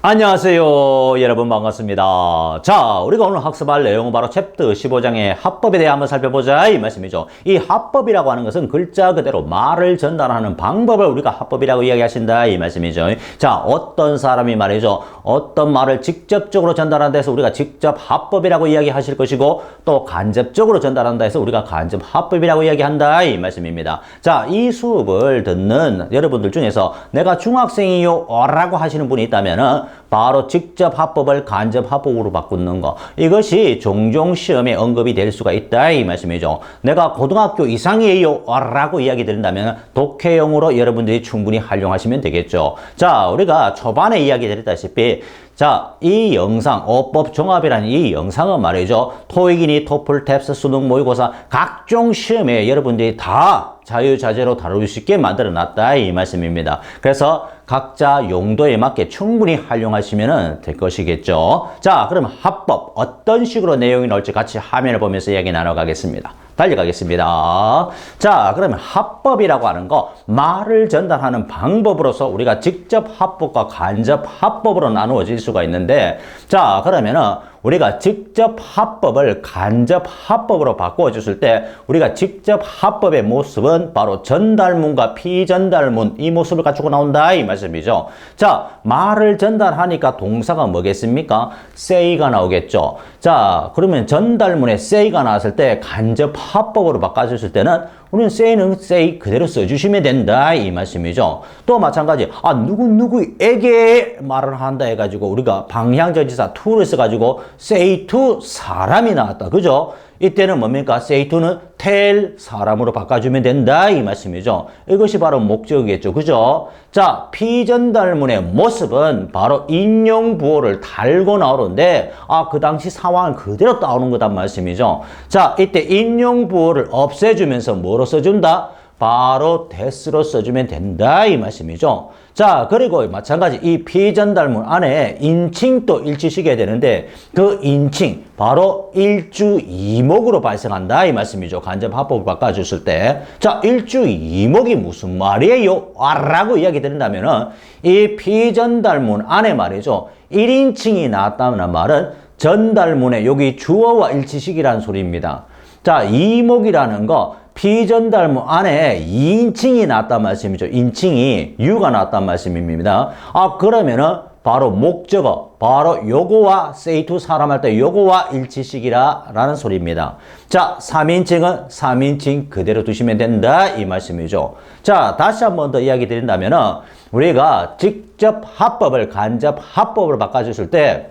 안녕하세요. 여러분 반갑습니다. 자, 우리가 오늘 학습할 내용은 바로 챕터 15장의 합법에 대해 한번 살펴보자 이 말씀이죠. 이 합법이라고 하는 것은 글자 그대로 말을 전달하는 방법을 우리가 합법이라고 이야기하신다 이 말씀이죠. 자, 어떤 사람이 말이죠. 어떤 말을 직접적으로 전달한다 해서 우리가 직접 합법이라고 이야기하실 것이고 또 간접적으로 전달한다 해서 우리가 간접 합법이라고 이야기한다 이 말씀입니다. 자, 이 수업을 듣는 여러분들 중에서 내가 중학생이요 라고 하시는 분이 있다면은 바로 직접 합법을 간접 합법으로 바꾸는 거, 이것이 종종 시험에 언급이 될 수가 있다 이 말씀이죠. 내가 고등학교 이상이에요 라고 이야기 드린다면 독해용으로 여러분들이 충분히 활용하시면 되겠죠. 자, 우리가 초반에 이야기 드렸다시피 자, 이 영상, 어법 종합이라는 이 영상은 말이죠. 토익이니 토플, 탭스, 수능, 모의고사 각종 시험에 여러분들이 다 자유자재로 다룰 수 있게 만들어 놨다 이 말씀입니다. 그래서 각자 용도에 맞게 충분히 활용하시면 될 것이겠죠. 자, 그럼 합법 어떤 식으로 내용이 나올지 같이 화면을 보면서 이야기 나눠가겠습니다. 달려가겠습니다. 자, 그러면 합법이라고 하는 거, 말을 전달하는 방법으로서 우리가 직접 합법과 간접 합법으로 나누어질 수가 있는데, 자, 그러면은 우리가 직접 합법을 간접 합법으로 바꾸어 줬을 때 우리가 직접 합법의 모습은 바로 전달문과 피전달문, 이 모습을 갖추고 나온다 이 말씀이죠. 자, 말을 전달하니까 동사가 뭐겠습니까? say가 나오겠죠. 자, 그러면 전달문에 say가 나왔을 때 간접 합법으로 바꿔줬을 때는 우리는 say는 say 그대로 써주시면 된다 이 말씀이죠. 또 마찬가지 누구누구에게 말을 한다 해가지고 우리가 방향전치사 to를 써가지고 say to 사람이 나왔다, 그죠? 이때는 뭡니까? say to는 tell 사람으로 바꿔주면 된다 이 말씀이죠. 이것이 바로 목적이겠죠, 그죠? 자, 피전달문의 모습은 바로 인용부호를 달고 나오는데 그 당시 상황을 그대로 따오는 거단 말씀이죠. 자, 이때 인용부호를 없애주면서 뭐로 써준다? 바로 that로 써주면 된다 이 말씀이죠. 자, 그리고 마찬가지 이 피전달문 안에 인칭도 일치시켜야 되는데 그 인칭 바로 일주이목으로 발생한다 이 말씀이죠. 간접 합법을 바꿔줬을 때. 자, 일주이목이 무슨 말이에요? 라고 이야기 드린다면은 이 피전달문 안에 말이죠. 1인칭이 나왔다는 말은 전달문에 여기 주어와 일치시키라는 소리입니다. 자, 이목이라는 거 피전달문 안에 2인칭이 나왔단 말씀이죠. 인칭이 유가 나왔단 말씀입니다. 그러면은 바로 목적어, 바로 요거와 say to 사람 할 때 요거와 일치시키라 라는 소리입니다. 자, 3인칭은 3인칭 그대로 두시면 된다 이 말씀이죠. 자, 다시 한 번 더 이야기 드린다면은 우리가 직접 합법을 간접 합법으로 바꿔줬을 때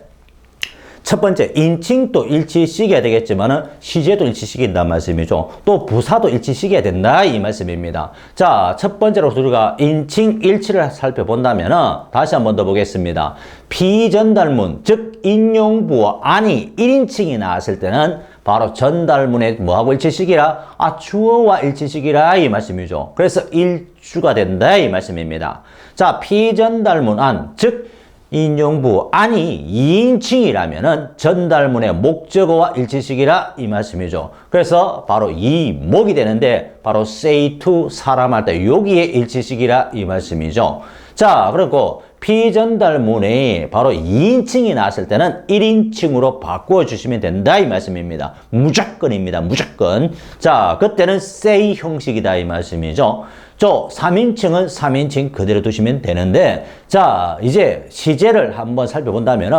첫 번째, 인칭도 일치시켜야 되겠지만은 시제도 일치시킨다는 말씀이죠. 또 부사도 일치시켜야 된다 이 말씀입니다. 자, 첫 번째로 우리가 인칭 일치를 살펴본다면은 다시 한 번 더 보겠습니다. 피전달문, 즉 인용부호 안이 1인칭이 나왔을 때는 바로 전달문에 뭐하고 일치시키라? 주어와 일치시키라 이 말씀이죠. 그래서 일주가 된다 이 말씀입니다. 자, 피전달문 안, 즉 인용부 안이 2인칭이라면은 전달문의 목적어와 일치시키라 이 말씀이죠. 그래서 바로 이목이 되는데 바로 say to 사람 할 때 여기에 일치시키라 이 말씀이죠. 자, 그리고 피전달문이 바로 2인칭이 나왔을 때는 1인칭으로 바꾸어 주시면 된다 이 말씀입니다. 무조건입니다. 무조건. 자, 그때는 say 형식이다 이 말씀이죠. 3인칭은 3인칭 그대로 두시면 되는데, 자, 이제 시제를 한번 살펴본다면은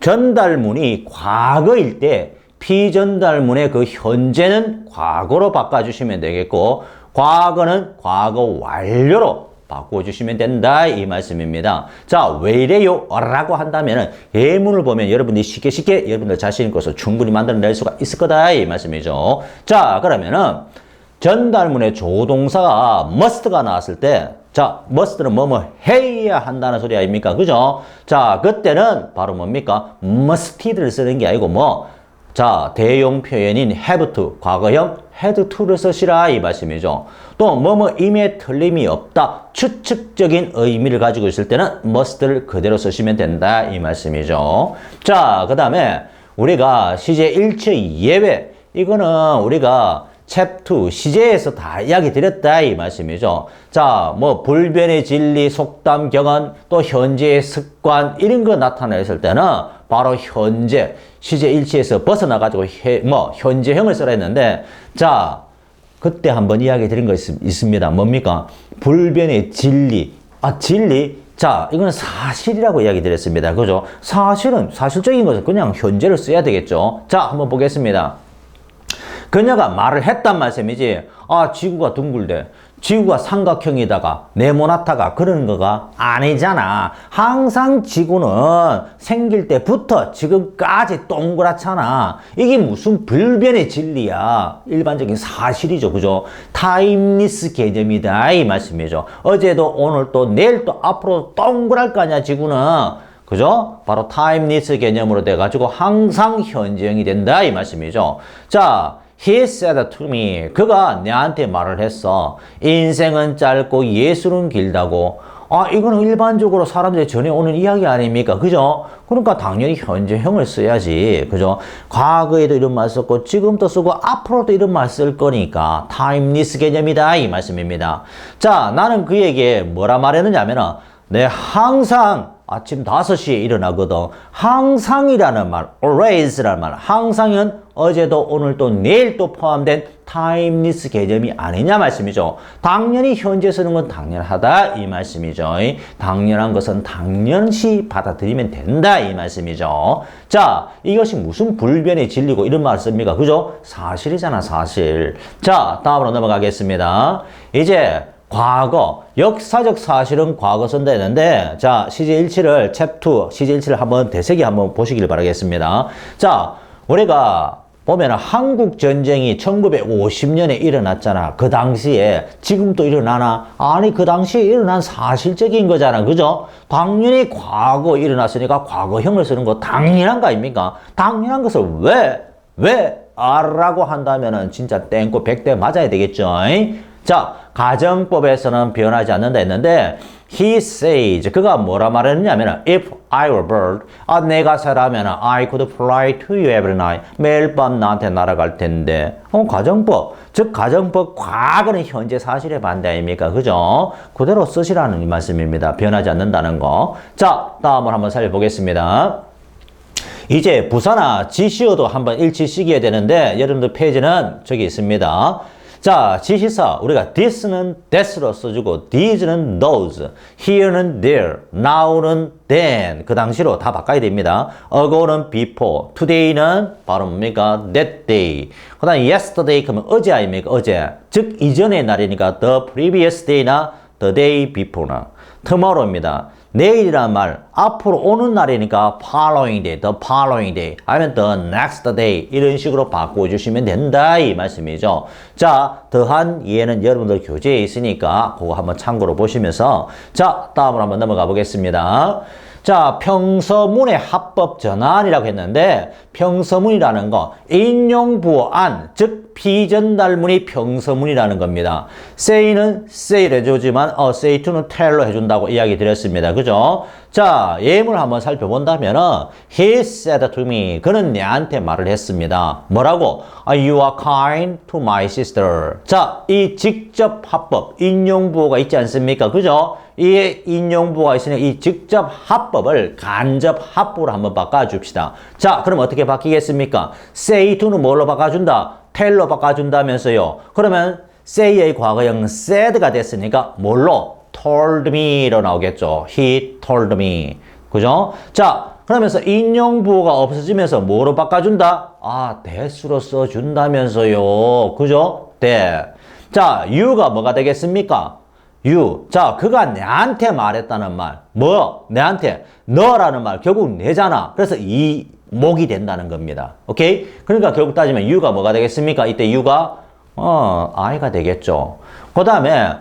전달문이 과거일 때 피전달문의 그 현재는 과거로 바꿔주시면 되겠고, 과거는 과거 완료로 바꿔주시면 된다 이 말씀입니다. 자, 왜 이래요? 라고 한다면은 예문을 보면 여러분들이 쉽게 여러분들 자신 것을 충분히 만들어낼 수가 있을 거다 이 말씀이죠. 자, 그러면은 전달문의 조동사가 must가 나왔을 때, 자, must는 뭐뭐 해야 한다는 소리 아닙니까? 그죠? 자, 그때는 바로 뭡니까? musted를 쓰는 게 아니고 자, 대용 표현인 have to, 과거형 had to를 쓰시라 이 말씀이죠. 또 뭐뭐임에 틀림이 없다, 추측적인 의미를 가지고 있을 때는 must를 그대로 쓰시면 된다 이 말씀이죠. 자, 그 다음에 우리가 시제 일체 예외, 이거는 우리가 챕2 시제에서 다 이야기 드렸다 이 말씀이죠. 자, 뭐 불변의 진리, 속담, 경언, 또 현재의 습관 이런 거 나타냈을 때는 바로 현재 시제 일치에서 벗어나가지고 현재형을 쓰라 했는데, 자, 그때 한번 이야기 드린 거 있습니다. 뭡니까? 불변의 진리. 진리? 자, 이거는 사실이라고 이야기 드렸습니다. 그죠? 사실은, 사실적인 것은 그냥 현재를 써야 되겠죠. 자, 한번 보겠습니다. 그녀가 말을 했단 말씀이지, 지구가 둥글대. 지구가 삼각형이다가 네모나다가 그런 거가 아니잖아. 항상 지구는 생길 때부터 지금까지 동그랗잖아. 이게 무슨 불변의 진리야. 일반적인 사실이죠. 그죠? 타임리스 개념이다 이 말씀이죠. 어제도 오늘 또 내일 또 앞으로 동그랄 거 아니야 지구는. 그죠? 바로 타임리스 개념으로 돼가지고 항상 현재형이 된다 이 말씀이죠. 자, He said to me. 그가 내한테 말을 했어. 인생은 짧고 예술은 길다고. 이거는 일반적으로 사람들이 전해오는 이야기 아닙니까? 그죠? 그러니까 당연히 현재형을 써야지. 그죠? 과거에도 이런 말 썼고, 지금도 쓰고, 앞으로도 이런 말 쓸 거니까, 타임리스 개념이다. 이 말씀입니다. 자, 나는 그에게 뭐라 말했느냐면은, 내 항상 아침 5시에 일어나거든. 항상이라는 말, always라는 말, 항상은 어제도 오늘도 내일도 포함된 타임리스 개념이 아니냐 말씀이죠. 당연히 현재 쓰는 건 당연하다 이 말씀이죠. 당연한 것은 당연시 받아들이면 된다 이 말씀이죠. 자, 이것이 무슨 불변의 진리고 이런 말 씁니까? 그죠? 사실이잖아 사실. 자, 다음으로 넘어가겠습니다. 이제 과거, 역사적 사실은 과거 쓴다 했는데, 자, 시제 일치를, 챕2, 시제 일치를 한번 되새기 한번 보시길 바라겠습니다. 자, 우리가 보면은 한국 전쟁이 1950년에 일어났잖아. 그 당시에 지금도 일어나나? 아니, 그 당시에 일어난 사실적인 거잖아. 그죠? 당연히 과거 일어났으니까 과거형을 쓰는 거 당연한 거 아닙니까? 당연한 것을 왜 라고 한다면은 진짜 땡고 100대 맞아야 되겠죠? 자, 가정법에서는 변하지 않는다 했는데, he says, 그가 뭐라 말했냐면, if I were a bird, 내가 새라면 I could fly to you every night. 매일 밤 나한테 날아갈 텐데. 가정법. 즉, 가정법 과거는 현재 사실에 반대 아닙니까? 그죠? 그대로 쓰시라는 이 말씀입니다. 변하지 않는다는 거. 자, 다음을 한번 살펴보겠습니다. 이제 부사나 지시어도 한번 일치시켜야 되는데, 여러분들 페이지는 저기 있습니다. 자, 지시사 우리가 this는 that으로 써주고 these는 those, here는 there, now는 then 그 당시로 다 바꿔야 됩니다. ago는 before, today는 바로 뭡니까? that day. 그 다음에 yesterday 그러면 어제 아닙니까? 어제. 즉 이전의 날이니까 the previous day나 the day before나 tomorrow입니다. 내일이란 말 앞으로 오는 날이니까 following day, the following day 아니면 the next day 이런 식으로 바꿔주시면 된다 이 말씀이죠. 자, 더한 예는 여러분들 교재에 있으니까 그거 한번 참고로 보시면서 자, 다음으로 한번 넘어가 보겠습니다. 자, 평서문의 합법 전환이라고 했는데 평서문이라는 거 인용부호 안, 즉 피전달문이 평서문이라는 겁니다. say는 say를 해주지만 say to는 tell로 해준다고 이야기 드렸습니다. 그죠? 자, 예문을 한번 살펴본다면은 he said to me, 그는 내한테 말을 했습니다. 뭐라고? You are kind to my sister. 자, 이 직접 합법 인용부호가 있지 않습니까? 그죠? 이 인용부호가 있으니 이 직접 합법을 간접 합법으로 한번 바꿔줍시다. 자, 그럼 어떻게 바뀌겠습니까? say to는 뭘로 바꿔준다? tell로 바꿔준다면서요. 그러면 say의 과거형 said가 됐으니까 뭘로? told me로 나오겠죠. He told me. 그죠? 자, 그러면서 인용부호가 없어지면서 뭐로 바꿔준다? that으로 써준다면서요. 그죠? that. 자, you가 뭐가 되겠습니까? you. 자, 그가 내한테 말했다는 말. 뭐? 내한테. 너라는 말. 결국 내잖아. 그래서 이 목이 된다는 겁니다. 오케이? 그러니까 결국 따지면 you가 뭐가 되겠습니까? 이때 you가 I가 되겠죠. 그 다음에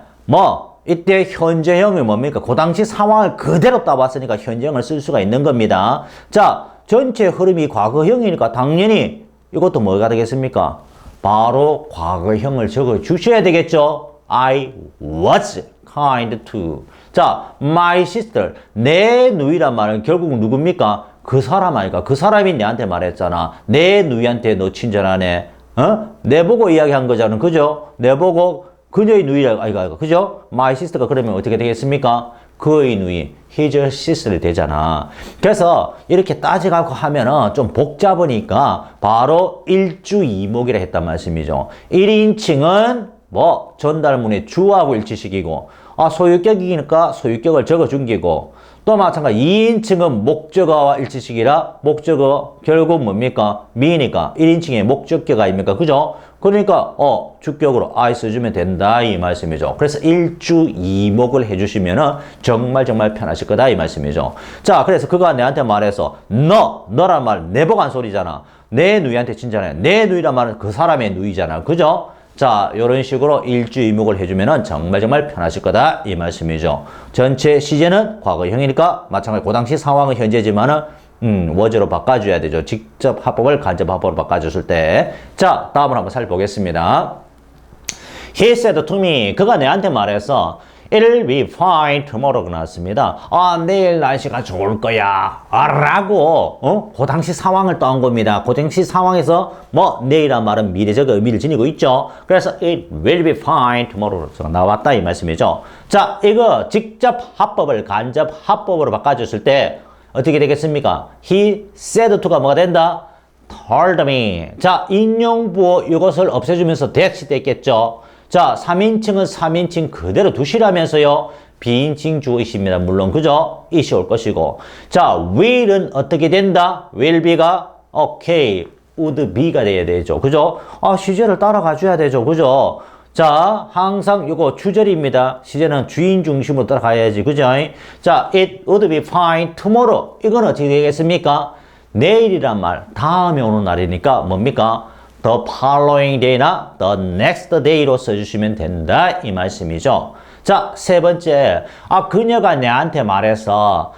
이때 현재형이 뭡니까? 그 당시 상황을 그대로 따봤으니까 현재형을 쓸 수가 있는 겁니다. 자, 전체 흐름이 과거형이니까 당연히 이것도 뭐가 되겠습니까? 바로 과거형을 적어 주셔야 되겠죠? I was kind to. 자, my sister. 내 누이란 말은 결국 누굽니까? 그 사람 아니까. 그 사람이 내한테 말했잖아. 내 누이한테 너 친절하네. 내보고 이야기한 거잖아. 그죠? 내보고 그녀의 누이라고, 아이가, 그죠? My sister가 그러면 어떻게 되겠습니까? 그의 누이, his sister이 되잖아. 그래서 이렇게 따져가고 하면은 좀 복잡하니까 바로 일주이목이라 했단 말씀이죠. 1인칭은 뭐 전달문의 주하고 일치시키고, 소유격이니까 소유격을 적어준 게고, 또 마찬가지 2인칭은 목적어와 일치시키라. 목적어 결국 뭡니까? 미니까 1인칭의 목적격가 아닙니까? 그죠? 그러니까 주격으로 I 써주면 된다 이 말씀이죠. 그래서 일주이목을 해주시면은 정말 편하실 거다 이 말씀이죠. 자, 그래서 그가 내한테 말해서 너란 말 내복한 소리잖아. 내 누이한테 친잖아요. 내 누이란 말은 그 사람의 누이잖아. 그죠? 자, 이런 식으로 일주이목을 해주면은 정말 편하실 거다 이 말씀이죠. 전체 시제는 과거형이니까 마찬가지 그 당시 상황은 현재지만은 워즈로 바꿔줘야 되죠. 직접 합법을 간접 합법으로 바꿔줬을 때. 자, 다음을 한번 살펴보겠습니다. He said to me, 그가 내한테 말해서 It'll be fine tomorrow가 나왔습니다. 내일 날씨가 좋을 거야. 라고, 그 당시 상황을 떠한 겁니다. 그 당시 상황에서 내일이란 말은 미래적 의미를 지니고 있죠. 그래서 it will be fine tomorrow가 나왔다 이 말씀이죠. 자, 이거 직접 합법을 간접 합법으로 바꿔줬을 때 어떻게 되겠습니까? He said to가 뭐가 된다? told me. 자, 인용부호 이것을 없애주면서 that이 됐겠죠. 자, 3인칭은 3인칭 그대로 두시라면서요. 비인칭 주어이십니다. 물론 그죠? it이 올 것이고. 자, will은 어떻게 된다? will be가 okay, would be가 돼야 되죠. 그죠? 시제를 따라가 줘야 되죠. 그죠? 자, 항상 이거 주절입니다. 시제는 주인 중심으로 따라가야지. 그죠? 자, it would be fine tomorrow. 이건 어떻게 되겠습니까? 내일이란 말, 다음에 오는 날이니까 뭡니까? The following day나 the next day로 써주시면 된다 이 말씀이죠. 자, 세 번째, 그녀가 내한테 말해서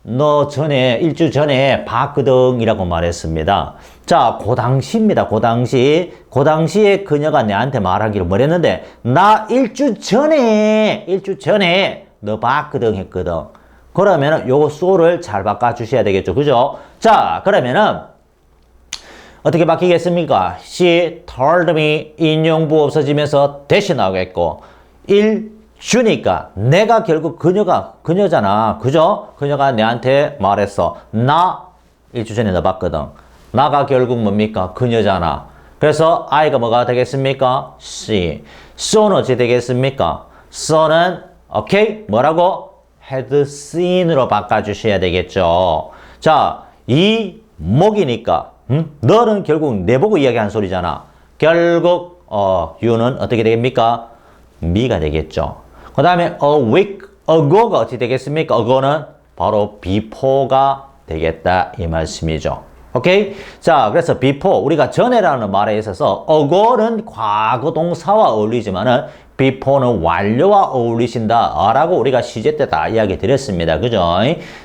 너 전에 일주 전에 봤거든 이라고 말했습니다. 자, 그 당시입니다. 그 당시에 그녀가 내한테 말하기를 뭐랬는데 나 일주 전에 너 봤거든 했거든. 그러면은 요거 so를 잘 바꿔주셔야 되겠죠. 그죠? 자, 그러면은 어떻게 바뀌겠습니까? She told me 인용부 없어지면서 대신 나오겠고 일주니까 내가 결국 그녀잖아. 그죠? 그녀가 내한테 말했어. 나 일주 전에 너 봤거든. 나가 결국 뭡니까? 그녀잖아. 그래서 I가 뭐가 되겠습니까? She. so는 어찌 되겠습니까? so는 오케이? 뭐라고? had seen으로 바꿔주셔야 되겠죠. 자, 이 목이니까 너는 결국 내보고 이야기한 소리잖아. 결국 you는 어떻게 되겠습니까? me가 되겠죠. 그 다음에 a week ago가 어떻게 되겠습니까? ago는 바로 before가 되겠다 이 말씀이죠. 오케이? 자, 그래서 before 우리가 전에라는 말에 있어서 ago는 과거 동사와 어울리지만은 before는 완료와 어울리신다 라고 우리가 시제 때 다 이야기 드렸습니다. 그죠?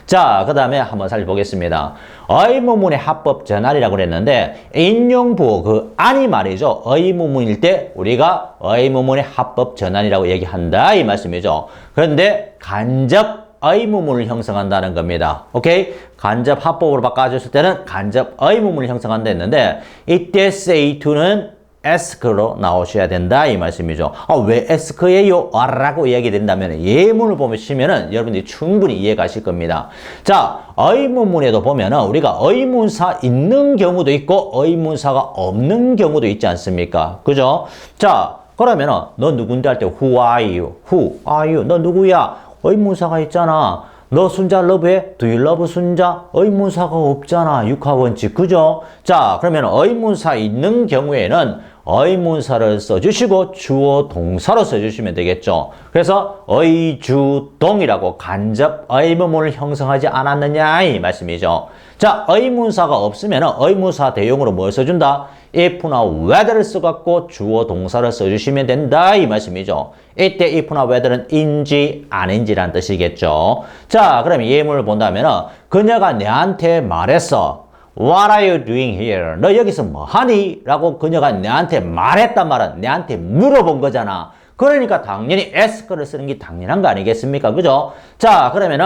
자, 그 다음에 한번 살펴보겠습니다. 의문문의 합법 전환이라고 그랬는데 인용부 그 안이 말이죠. 의문문일 때 우리가 의문문의 합법 전환이라고 얘기한다 이 말씀이죠. 그런데 간접 의문문을 형성한다는 겁니다. 오케이? 간접 합법으로 바꿔줬을 때는 간접 의문문을 형성한다 했는데 이때 say to는 ask로 나오셔야 된다 이 말씀이죠. 왜 ask예요? 라고 이야기 된다면 예문을 보시면은 여러분들이 충분히 이해 가실 겁니다. 자, 의문문에도 보면은 우리가 의문사 있는 경우도 있고 의문사가 없는 경우도 있지 않습니까? 그죠? 자, 그러면은 너 누군데 할 때 who are you? who are you? 너 누구야? 의문사가 있잖아. 너 순자 러브해? Do you love 순자? 의문사가 없잖아. 육하원칙. 그죠? 자, 그러면 의문사 있는 경우에는 의문사를 써주시고 주어 동사로 써주시면 되겠죠. 그래서 의주동이라고 간접 의문문을 형성하지 않았느냐 이 말씀이죠. 자, 의문사가 없으면 의문사 대용으로 뭘 써준다? if나 whether를 써갖고 주어 동사를 써주시면 된다 이 말씀이죠. 이때 if나 whether는 인지 아닌지란 뜻이겠죠. 자, 그럼 예문을 본다면 그녀가 내한테 말했어. What are you doing here? 너 여기서 뭐 하니? 라고 그녀가 내한테 말했단 말은 내한테 물어본 거잖아. 그러니까 당연히 ask를 쓰는 게 당연한 거 아니겠습니까? 그죠? 자, 그러면은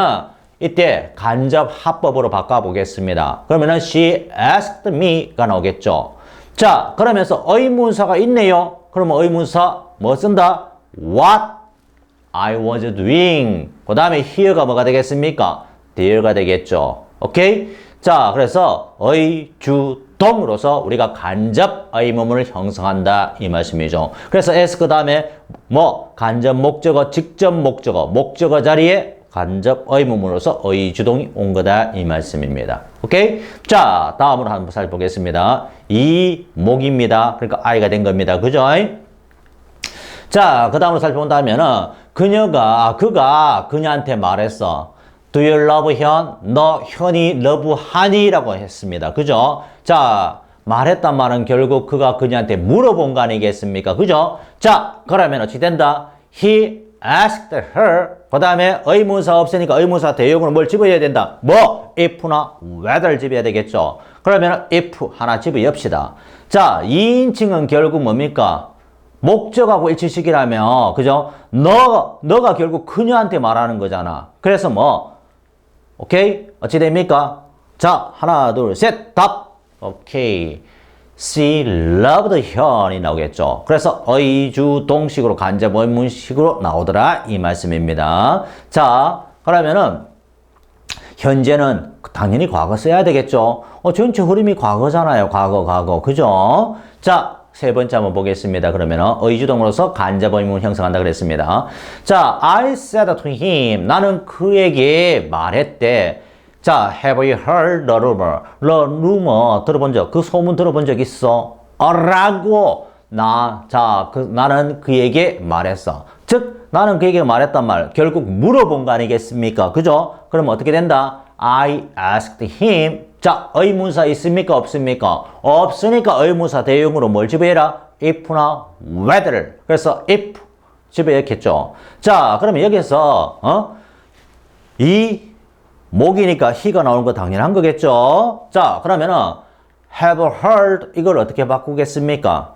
이때 간접 합법으로 바꿔보겠습니다. 그러면은 she asked me가 나오겠죠. 자, 그러면서 의문사가 있네요. 그러면 의문사 뭐 쓴다? What I was doing. 그 다음에 here가 뭐가 되겠습니까? there가 되겠죠. 오케이? 자, 그래서 의주동으로서 우리가 간접 의문문을 형성한다 이 말씀이죠. 그래서 s 그 다음에 뭐 간접 목적어, 직접 목적어, 목적어 자리에 간접 의문문으로서 의주동이 온 거다 이 말씀입니다. 오케이? 자, 다음으로 한번 살펴보겠습니다. 이목입니다. 그러니까 I가 된 겁니다. 그죠? 자, 그 다음으로 살펴본다면은 그가 그녀한테 말했어. Do you love 현? 너 현이 러브하니? 라고 했습니다. 그죠? 자, 말했단 말은 결국 그가 그녀한테 물어본 거 아니겠습니까? 그죠? 자, 그러면 어찌 된다? He asked her. 그 다음에 의문사 없으니까 의문사 대용으로 뭘 집어야 된다? 뭐? if나 whether 집어야 되겠죠? 그러면 if 하나 집어엽시다. 자, 2인칭은 결국 뭡니까? 목적하고 일치식이라며, 그죠? 너가 결국 그녀한테 말하는 거잖아. 그래서 뭐, 오케이? 어찌 됩니까? 자, 하나, 둘, 셋, 답! 오케이. She loved 현이 나오겠죠. 그래서 의주동식으로 간접 의문식으로 나오더라. 이 말씀입니다. 자, 그러면은, 현재는 당연히 과거 써야 되겠죠. 전체 흐름이 과거잖아요. 과거. 그죠? 자, 세 번째 한번 보겠습니다. 그러면은 의주동으로서 간접 의문을 형성한다 그랬습니다. 자, I said to him. 나는 그에게 말했대. 자, have you heard the rumor? The rumor 들어본 적, 그 소문 들어본 적 있어? 라고 나는 그에게 말했어. 즉, 나는 그에게 말했단 말, 결국 물어본 거 아니겠습니까? 그죠? 그럼 어떻게 된다? I asked him. 자, 의문사 있습니까? 없습니까? 없으니까 의문사 대용으로 뭘 집어해라? if나 whether. 그래서 if 집어넣겠죠. 자, 그러면 여기서 이 목이니까 he가 나오는 거 당연한 거겠죠. 자, 그러면은 have heard 이걸 어떻게 바꾸겠습니까?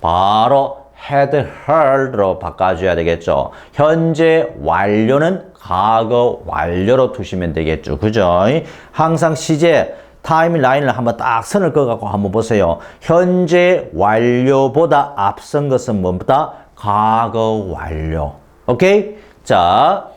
바로 had heard로 바꿔줘야 되겠죠. 현재 완료는 과거 완료로 두시면 되겠죠. 그죠? 항상 시제 타임라인을 한번 딱 선을 그어갖고 한번 보세요. 현재 완료보다 앞선 것은 뭐보다? 과거 완료. 오케이? 자,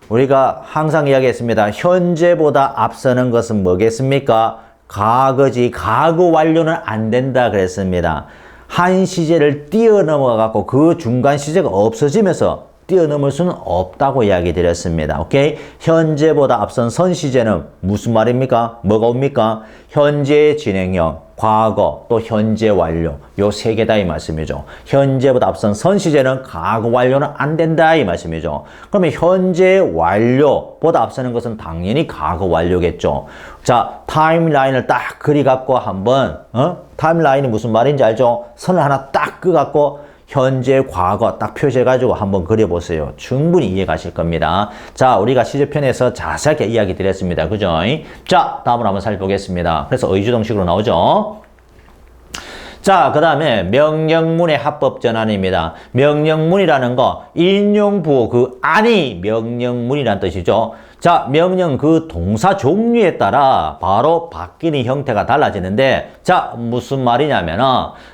우리가 항상 이야기했습니다. 현재보다 앞서는 것은 뭐겠습니까? 과거지. 과거 완료는 안 된다 그랬습니다. 한 시제를 뛰어넘어갖고 그 중간 시제가 없어지면서 뛰어넘을 수는 없다고 이야기 드렸습니다. 오케이? 현재보다 앞선 선 시제는 무슨 말입니까? 뭐가 옵니까? 현재 진행형, 과거, 또 현재 완료. 요 세 개다 이 말씀이죠. 현재보다 앞선 선 시제는 과거 완료는 안 된다 이 말씀이죠. 그러면 현재 완료보다 앞서는 것은 당연히 과거 완료겠죠. 자, 타임라인을 딱 그리갖고 한번 타임라인이 무슨 말인지 알죠? 선을 하나 딱 그어갖고 현재, 과거 딱 표시해가지고 한번 그려보세요. 충분히 이해 가실 겁니다. 자, 우리가 시제편에서 자세하게 이야기 드렸습니다. 그죠? 자, 다음으로 한번 살펴보겠습니다. 그래서 의주동식으로 나오죠. 자, 그 다음에 명령문의 합법 전환입니다. 명령문이라는 거, 인용부호 그 안이 명령문이라는 뜻이죠. 자, 명령 그 동사 종류에 따라 바로 바뀌는 형태가 달라지는데, 자, 무슨 말이냐면은,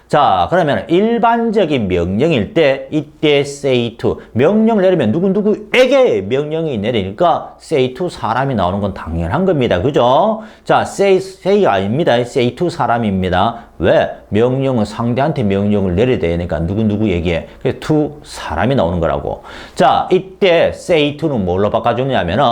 자, 그러면 일반적인 명령일 때, 이때 say to, 명령을 내리면 누구에게 명령이 내리니까 say to 사람이 나오는 건 당연한 겁니다. 그죠? 자, say가 아닙니다. say to 사람입니다. 왜? 명령은 상대한테 명령을 내려야 되니까 누구에게. 그래서 to 사람이 나오는 거라고. 자, 이때 say to는 뭘로 바꿔주냐면은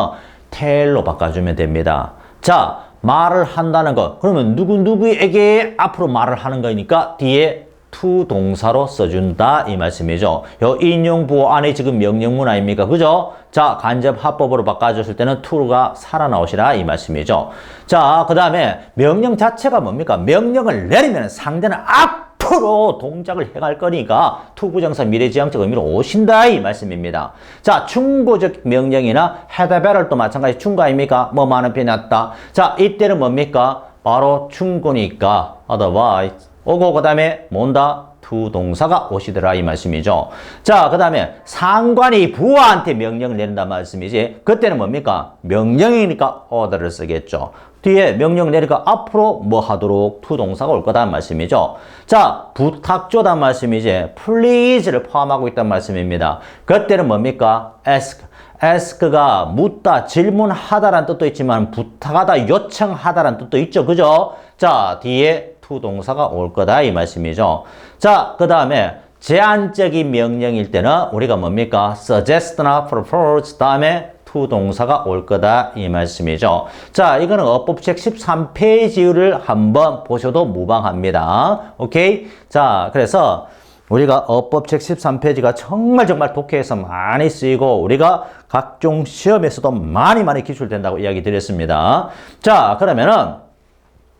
tell로 바꿔주면 됩니다. 자, 말을 한다는 거. 그러면 누구에게 앞으로 말을 하는 거니까 뒤에 to 동사로 써준다 이 말씀이죠. 요 인용부호 안에 지금 명령문 아닙니까? 그죠? 자, 간접 합법으로 바꿔줬을 때는 to가 살아 나오시라 이 말씀이죠. 자, 그 다음에 명령 자체가 뭡니까? 명령을 내리면 상대는 앞으로 동작을 행할 거니까 투부정사 미래지향적 의미로 오신다 이 말씀입니다. 자, 충고적 명령이나 had better도 마찬가지 충고 아닙니까? 뭐 많은 편이 낫다. 자, 이때는 뭡니까? 바로 충고니까 otherwise 오고 그 다음에 뭔다? to 동사가 오시더라 이 말씀이죠. 자, 그 다음에 상관이 부하한테 명령을 내린단 말씀이지. 그때는 뭡니까? 명령이니까 order를 쓰겠죠. 뒤에 명령 내리니까 앞으로 뭐 하도록 to 동사가 올 거다 말씀이죠. 자, 부탁조단 말씀이지. please를 포함하고 있단 말씀입니다. 그때는 뭡니까? ask. ask가 묻다, 질문하다라는 뜻도 있지만 부탁하다, 요청하다라는 뜻도 있죠. 그죠? 자, 뒤에 to 동사가 올 거다 이 말씀이죠. 자, 그 다음에 제한적인 명령일 때는 우리가 뭡니까? suggest나 propose 다음에 to 동사가 올 거다 이 말씀이죠. 자, 이거는 어법책 13페이지를 한번 보셔도 무방합니다. 오케이? 자, 그래서 우리가 어법책 13페이지가 정말 독해에서 많이 쓰이고 우리가 각종 시험에서도 많이 기출된다고 이야기 드렸습니다. 자, 그러면은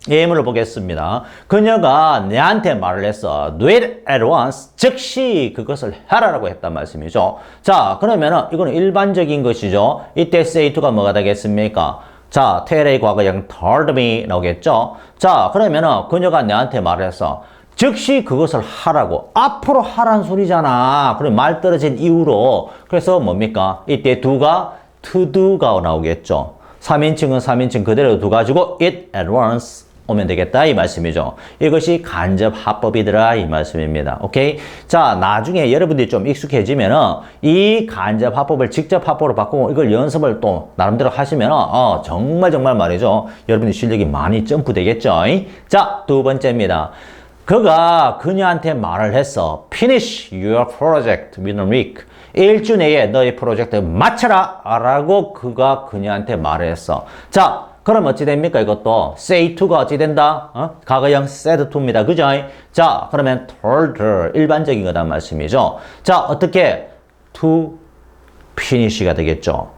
예문을 보겠습니다. 그녀가 내한테 말을 했어. Do it at once. 즉시 그것을 하라라고 했단 말씀이죠. 자, 그러면은 이거는 일반적인 것이죠. 이때 say to가 뭐가 되겠습니까? 자, tell의 과거형 told me 나오겠죠. 자, 그러면은 그녀가 내한테 말을 했어. 즉시 그것을 하라고. 앞으로 하라는 소리잖아. 그럼 말 떨어진 이후로. 그래서 뭡니까? 이때 do가 to do가 나오겠죠. 3인칭은 3인칭 그대로 둬가지고 it at once 오면 되겠다 이 말씀이죠. 이것이 간접 합법이더라 이 말씀입니다. 오케이? 자, 나중에 여러분들이 좀 익숙해지면은 이 간접 합법을 직접 합법으로 바꾸고 이걸 연습을 또 나름대로 하시면은 정말 말이죠. 여러분들 실력이 많이 점프되겠죠. 자, 두 번째입니다. 그가 그녀한테 말을 했어. Finish your project within a week. 일주 내에 너의 프로젝트 마쳐라 라고 그가 그녀한테 말을 했어. 자, 그럼 어찌 됩니까? 이것도 say to가 어찌 된다? 과거형 said to입니다. 그죠? 자, 그러면 told her 일반적인 거란 말씀이죠. 자, 어떻게 to finish가 되겠죠.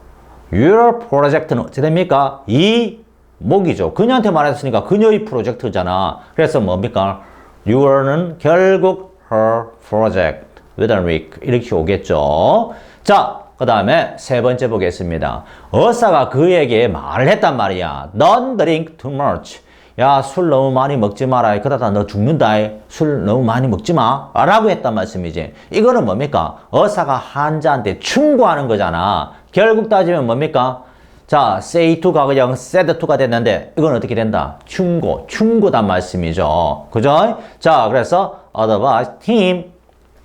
Your project는 어찌 됩니까? 이 목이죠. 그녀한테 말했으니까 그녀의 프로젝트잖아. 그래서 뭡니까? Your는 결국 her project within a week 이렇게 오겠죠. 자, 그 다음에 세 번째 보겠습니다. 의사가 그에게 말을 했단 말이야. Don't drink too much. 야, 술 너무 많이 먹지 마라. 그러다 너 죽는다. 술 너무 많이 먹지 마. 라고 했단 말씀이지. 이거는 뭡니까? 의사가 환자한테 충고하는 거잖아. 결국 따지면 뭡니까? 자, say to가 그냥 said to가 됐는데 이건 어떻게 된다? 충고단 말씀이죠. 그죠? 자, 그래서 advise him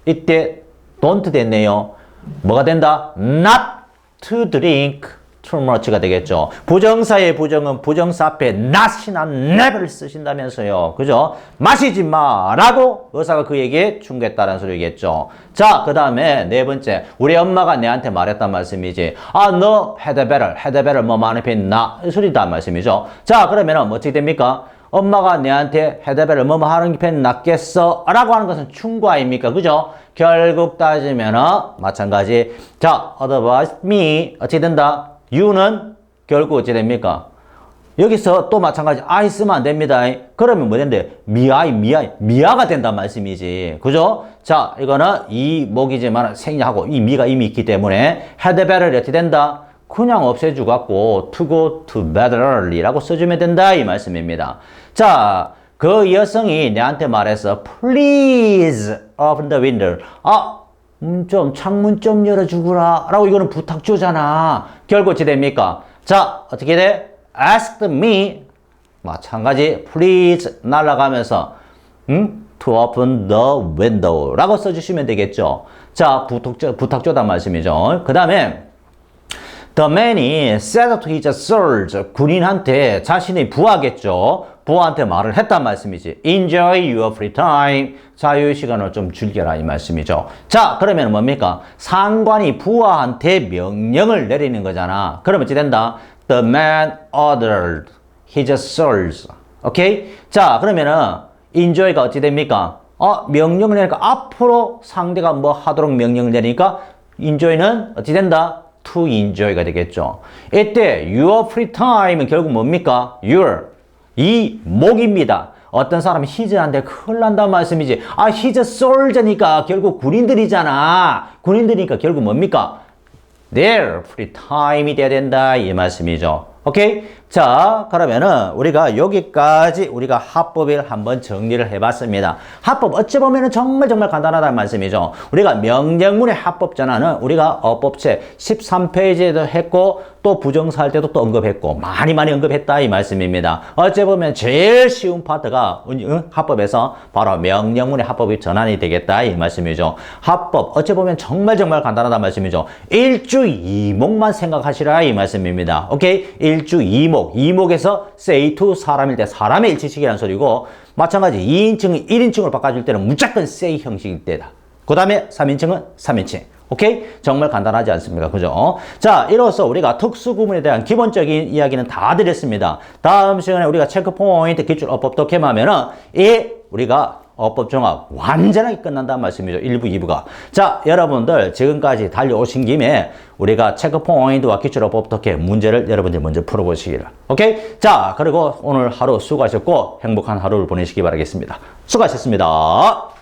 이때 don't 됐네요. 뭐가 된다? Not to drink too much가 되겠죠. 부정사의 부정은 부정사 앞에 not이나 never를 쓰신다면서요. 그죠? 마시지 마라고 의사가 그에게 충고했다는 소리겠죠. 자, 그 다음에 네 번째. 우리 엄마가 내한테 말했단 말씀이지. 아, 너 had better 뭐 많이 뱉나? 이 소리다 말씀이죠. 자, 그러면은 어떻게 됩니까? 엄마가 내한테 had better 뭐 하는 게 낫겠어? 라고 하는 것은 충고 아닙니까? 그죠? 결국 따지면은 마찬가지. 자, advise me 어떻게 된다? you는 결국 어찌 됩니까? 여기서 또 마찬가지 I 쓰면 안 됩니다. 그러면 뭐 된대? 미아가 된단 말씀이지. 그죠? 자, 이거는 이 목이지만 생략하고 이 미가 이미 있기 때문에 had better이 어떻게 된다? 그냥 없애주고 갖고 to go to bed early라고 써주면 된다 이 말씀입니다. 자, 그 여성이 내한테 말했어. Please open the window. 창문 좀 열어주구라 라고 이거는 부탁조잖아. 결국 어찌 됩니까? 자, 어떻게 돼? Asked me 마찬가지 please 날아가면서 to open the window 라고 써주시면 되겠죠. 자, 부탁조단 말씀이죠. 그 다음에 The man이 said to his soldiers 군인한테 자신의 부하겠죠. 부하한테 말을 했단 말씀이지. Enjoy your free time. 자유의 시간을 좀 즐겨라 이 말씀이죠. 자, 그러면 뭡니까? 상관이 부하한테 명령을 내리는 거잖아. 그러면 어찌 된다? The man ordered his soldiers. 오케이? 자, 그러면은 enjoy가 어찌 됩니까? 명령을 내니까 앞으로 상대가 뭐 하도록 명령을 내리니까 enjoy는 어찌 된다? to enjoy가 되겠죠. 이때 your free time은 결국 뭡니까? your 이 목입니다. 어떤 사람이 히즈한테 큰일 난다는 말씀이지. 히즈 soldier니까 결국 군인들이잖아. 군인들이니까 결국 뭡니까? their free time이 돼야 된다 이 말씀이죠. 오케이? 자, 그러면은 우리가 여기까지 우리가 합법을 한번 정리를 해봤습니다. 합법 어찌 보면은 정말 간단하다는 말씀이죠. 우리가 명령문의 합법 전환은 우리가 어법체 13페이지에도 했고 또 부정사할 때도 또 언급했고 많이 언급했다 이 말씀입니다. 어찌 보면 제일 쉬운 파트가 합법에서 바로 명령문의 합법이 전환이 되겠다 이 말씀이죠. 합법 어찌 보면 정말 간단하다는 말씀이죠. 일주 이목만 생각하시라 이 말씀입니다. 오케이? 일주 이목. 이목에서 say to 사람일 때 사람의 일치식이라는 소리고 마찬가지 2인칭은 1인칭으로 바꿔줄 때는 무조건 say 형식일 때다. 그 다음에 3인칭은 3인칭. 오케이? 정말 간단하지 않습니까? 그죠? 자, 이로써 우리가 특수구문에 대한 기본적인 이야기는 다 드렸습니다. 다음 시간에 우리가 체크포인트 기출 어법 독해만 하면은 우리가 어법 종합 완전하게 끝난다는 말씀이죠. 1부, 2부가. 자, 여러분들 지금까지 달려오신 김에 우리가 체크포인트와 기출어법 독해 문제를 여러분들 먼저 풀어보시기를. 오케이? 자, 그리고 오늘 하루 수고하셨고 행복한 하루를 보내시기 바라겠습니다. 수고하셨습니다.